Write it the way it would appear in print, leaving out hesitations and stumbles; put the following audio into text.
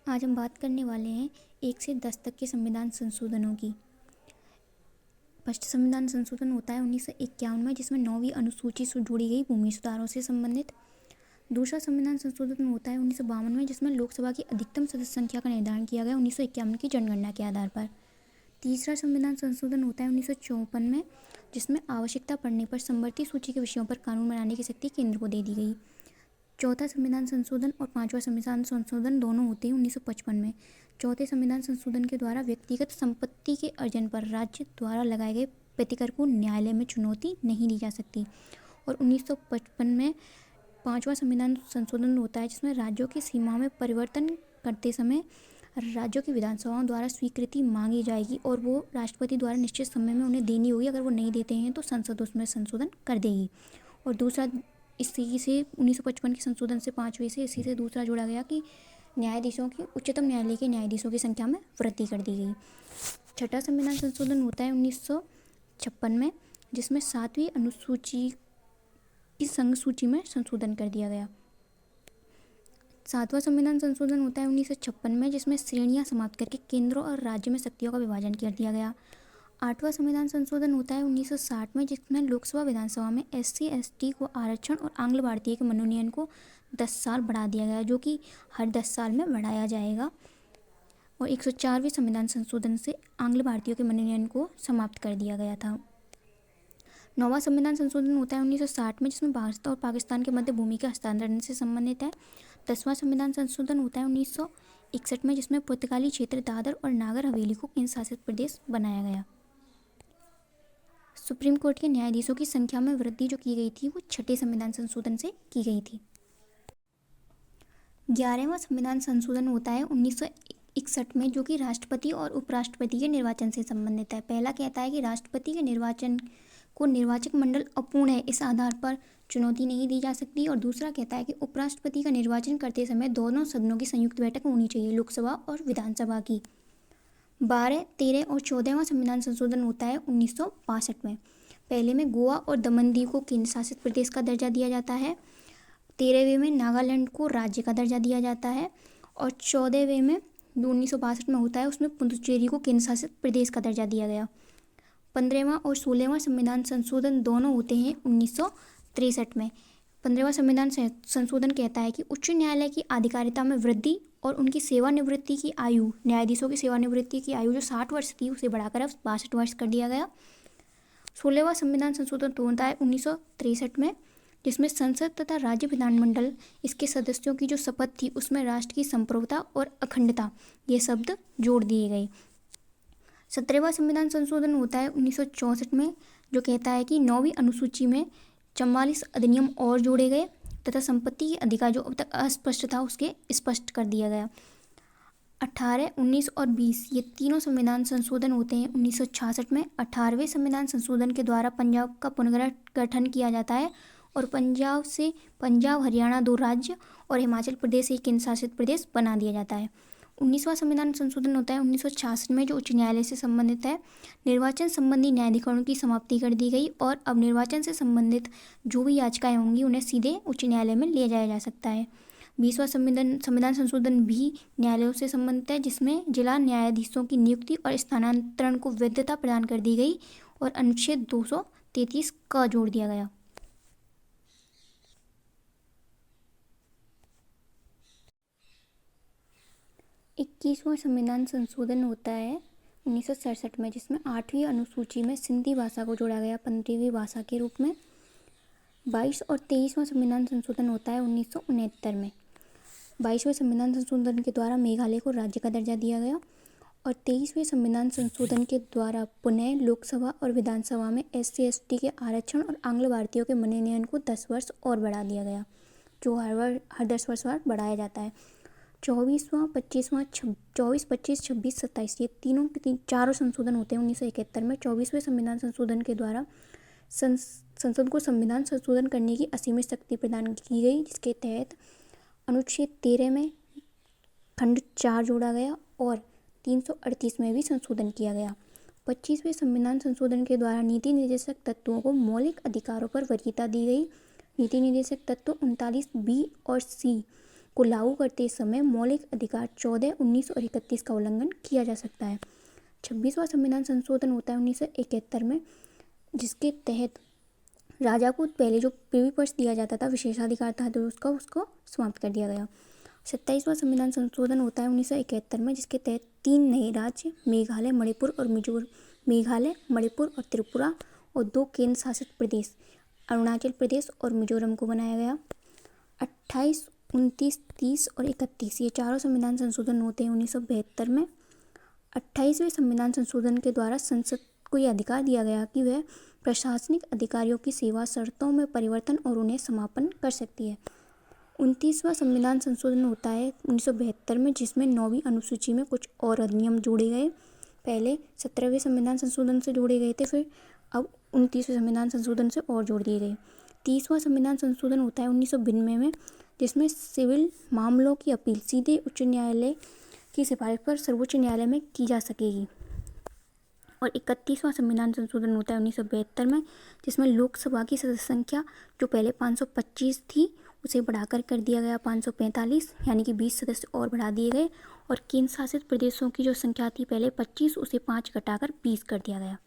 आज हम बात करने वाले हैं 1 से 10 तक के संविधान संशोधनों की। फर्स्ट संविधान संशोधन होता है 1951 में, जिसमें 9वीं अनुसूची से जुड़ी गई भूमि सुधारों से संबंधित। दूसरा संविधान संशोधन होता है 1952 में, जिसमें लोकसभा की अधिकतम सदस्य संख्या का निर्धारण किया गया 1951 की जनगणना के आधार पर। तीसरा संविधान संशोधन होता है 1954 में, जिसमें आवश्यकता पड़ने पर समवर्ती सूची के विषयों पर कानून बनाने की शक्ति केंद्र को दे दी गई। चौथा संविधान संशोधन और पांचवा संविधान संशोधन दोनों होते हैं 1955 में। चौथे संविधान संशोधन के द्वारा व्यक्तिगत संपत्ति के अर्जन पर राज्य द्वारा लगाए गए प्रतिकर को न्यायालय में चुनौती नहीं दी जा सकती। और 1955 में पांचवा संविधान संशोधन होता है, जिसमें राज्यों की सीमा में परिवर्तन करते समय राज्यों की विधानसभाओं द्वारा स्वीकृति मांगी जाएगी और वो राष्ट्रपति द्वारा निश्चित समय में उन्हें देनी होगी। अगर वो नहीं देते हैं तो संसद उसमें संशोधन कर देगी। और दूसरा, इसी से 1955 के संशोधन से पाँचवें से इसी से दूसरा जोड़ा गया कि न्यायाधीशों की उच्चतम न्यायालय के न्यायाधीशों की संख्या में वृद्धि कर दी गई। छठा संविधान संशोधन होता है 1956 में, जिसमें 7वीं अनुसूची की संघ सूची में संशोधन कर दिया गया। सातवां संविधान संशोधन होता है 1956 में, जिसमें श्रेणियां समाप्त करके केंद्र और राज्य में शक्तियों का विभाजन कर दिया गया। आठवां संविधान संशोधन होता है 1960 में, जिसमें लोकसभा विधानसभा में SC/ST को आरक्षण और आंग्ल भारतीय के मनोनयन को 10 साल बढ़ा दिया गया, जो कि हर 10 साल में बढ़ाया जाएगा। और 104वें संविधान संशोधन से आंग्ल भारतीयों के मनोनयन को समाप्त कर दिया गया था। नौवां संविधान संशोधन होता है 1960 में, जिसमें भारत और पाकिस्तान के मध्य भूमि के हस्तांतरण से संबंधित है। 10वां संविधान संशोधन होता है 1961 में, जिसमें पुर्तगाली क्षेत्र दादर और नागर हवेली को केंद्र शासित प्रदेश बनाया गया। सुप्रीम कोर्ट के न्यायाधीशों की संख्या में वृद्धि जो की गई थी वो छठे संविधान संशोधन से की गई थी। 11वां संविधान संशोधन होता है 1961 में, जो कि राष्ट्रपति और उपराष्ट्रपति के निर्वाचन से संबंधित है। पहला कहता है कि राष्ट्रपति के निर्वाचन को निर्वाचक मंडल अपूर्ण है, इस आधार पर चुनौती नहीं दी जा सकती। और दूसरा कहता है कि उपराष्ट्रपति का निर्वाचन करते समय दोनों सदनों की संयुक्त बैठक होनी चाहिए, लोकसभा और विधानसभा की। 12, 13 और 14वां संविधान संशोधन होता है 1962 में। पहले में गोवा और दमन दीव को केंद्र शासित प्रदेश का दर्जा दिया जाता है। 13वें में नागालैंड को राज्य का दर्जा दिया जाता है। और 14वें में जो 1962 में होता है, उसमें पुदुचेरी को केंद्र शासित प्रदेश का दर्जा दिया गया। 15वां और 16वां संविधान संशोधन दोनों होते हैं 1963 में। 15वां संविधान संशोधन कहता है कि उच्च न्यायालय की आधिकारिता में वृद्धि और उनकी सेवानिवृत्ति की आयु, न्यायाधीशों की सेवानिवृत्ति की आयु जो 60 वर्ष थी उसे बढ़ाकर अब 62 वर्ष कर दिया गया। 16वां संविधान संशोधन होता है 1963 में, जिसमें संसद तथा राज्य विधानमंडल इसके सदस्यों की जो शपथ थी उसमें राष्ट्र की संप्रभुता और अखंडता ये शब्द जोड़ दिए गए। 17वां संविधान संशोधन होता है 1964 में, जो कहता है कि 9वीं अनुसूची में 44 अधिनियम और जोड़े गए तथा संपत्ति के अधिकार जो अब तक अस्पष्ट था उसके स्पष्ट कर दिया गया। 18, 19 और 20 ये तीनों संविधान संशोधन होते हैं 1966 में। 18वें संविधान संशोधन के द्वारा पंजाब का पुनर्गठन किया जाता है और पंजाब से पंजाब, हरियाणा 2 राज्य और हिमाचल प्रदेश एक केंद्र शासित प्रदेश बना दिया जाता है। 19वां संविधान संशोधन होता है 1966 में, जो उच्च न्यायालय से संबंधित है। निर्वाचन संबंधी न्यायाधिकरणों की समाप्ति कर दी गई और अब निर्वाचन से संबंधित जो भी याचिकाएं होंगी उन्हें सीधे उच्च न्यायालय में ले जाया जा सकता है। 20वां संविधान संशोधन भी न्यायालयों से संबंधित है, जिसमें जिला न्यायाधीशों की नियुक्ति और स्थानांतरण को वैधता प्रदान कर दी गई और अनुच्छेद 233 का जोड़ दिया गया। इक्कीसवां संविधान संशोधन होता है 1967 में, जिसमें 8वीं अनुसूची में सिंधी भाषा को जोड़ा गया 15वीं भाषा के रूप में। 22 और 23वां संविधान संशोधन होता है 1969 में। 22वें संविधान संशोधन के द्वारा मेघालय को राज्य का दर्जा दिया गया और 23वें संविधान संशोधन के द्वारा पुनः लोकसभा और विधानसभा में SC/ST के आरक्षण और आंग्ल भारतीयों के मनोनयन को 10 वर्ष और बढ़ा दिया गया, जो हर 10 वर्ष बाद बढ़ाया जाता है। 24वां, 25वां, 24, 25, 26, 27 ये चारों संशोधन होते हैं 1971 में। 24वें संविधान संशोधन के द्वारा संसद को संविधान संशोधन करने की असीमित शक्ति प्रदान की गई, जिसके तहत अनुच्छेद 13 में खंड 4 जोड़ा गया और 338 में भी संशोधन किया गया। 25वें संविधान संशोधन के द्वारा नीति निर्देशक तत्वों को मौलिक अधिकारों पर वरीयता दी गई। नीति निर्देशक तत्व 39B और C को लागू करते समय मौलिक अधिकार 14, 19 और 31 का उल्लंघन किया जा सकता है। 26वां संविधान संशोधन होता है 1971 में, जिसके तहत राजा को पहले जो प्रिवी पर्स दिया जाता था, विशेषाधिकार था, तो उसको समाप्त कर दिया गया। 27वां संविधान संशोधन होता है 1971 में, जिसके तहत 3 नए राज्य मेघालय, मणिपुर और त्रिपुरा और 2 केंद्र शासित प्रदेश अरुणाचल प्रदेश और मिजोरम को बनाया गया। 28, 29, 30 और 31 ये चारों संविधान संशोधन होते हैं 1972 में। 28वें संविधान संशोधन के द्वारा संसद को यह अधिकार दिया गया कि वह प्रशासनिक अधिकारियों की सेवा शर्तों में परिवर्तन और उन्हें समापन कर सकती है। 29वां संविधान संशोधन होता है 1972 में, जिसमें 9वीं अनुसूची में कुछ और अधिनियम जोड़े गए। पहले 17वें संविधान संशोधन से जोड़े गए थे, फिर अब 29वें संविधान संशोधन से और जोड़ दिए गए। 30वां संविधान संशोधन होता है 1992 में, जिसमें सिविल मामलों की अपील सीधे उच्च न्यायालय की सिफारिश पर सर्वोच्च न्यायालय में की जा सकेगी। और 31वां संविधान संशोधन होता है 1972 में, जिसमें लोकसभा की सदस्य संख्या जो पहले 525 थी उसे बढ़ाकर कर दिया गया 545, यानी कि 20 सदस्य और बढ़ा दिए गए। और केंद्र शासित प्रदेशों की जो संख्या थी पहले 25, उसे 5 घटाकर 20 कर दिया गया।